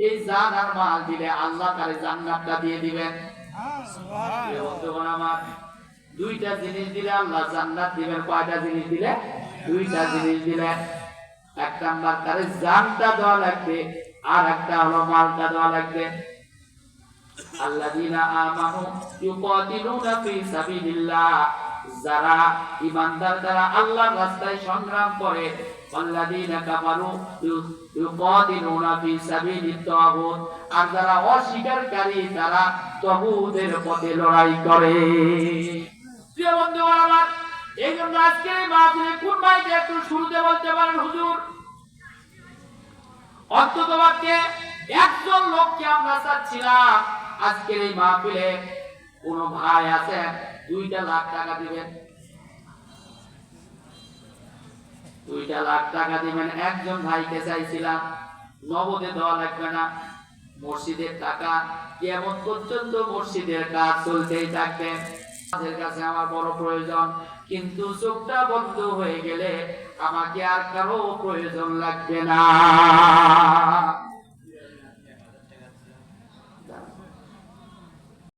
এই জান আর মাল দিলে আল্লাহ তারে জান্নাতটা দিয়ে দিবেন। সুবহানাল্লাহ। আমার দুইটা জিনিস দিলে আল্লাহ জান্নাত দিবেন। কয়টা জিনিস দিলে? দুইটা জিনিস দিলে। এক নাম্বার তারে জানটা দেওয়া লাগবে, আর একটা হলো মালটা দেওয়া লাগবে। আল্লাযীনা আমানু ইউকাতিলুনা ফি সাবিলিল্লাহ, যারা ঈমানদার যারা আল্লাহর রাস্তায় সংগ্রাম করে, আল্লাযীনা কাফারু ইউকাতিলুনা ফি সাবিলিত তাগুত, আর যারা অস্বীকারী তারা তাগুতের পথে লড়াই করে। প্রিয় বন্ধুগণ আমার, এই জন্য আজকে এই মাহফিলে কোন ভাইকে একটু শুরুতে বলতে পারেন হুজুর অন্তত বাক্যে একজন লোককে আমরা চাচ্ছিলাম আজকের এই মাহফিলে কোন ভাই আছেন 2 লাখ টাকা দিবেন, 2 লাখ টাকা দিবেন। একজন ভাইকে চাইছিলাম, নগদে দেওয়া লাগবে না, মসজিদের টাকা কিয়ামত পর্যন্ত মসজিদের কাজ চলতেই থাকবে। আমাদের কাছে আমার বড় প্রয়োজন, কিন্তু চোখটা বন্ধ হয়ে গেলে আমাকে আর কারো প্রয়োজন লাগবে না।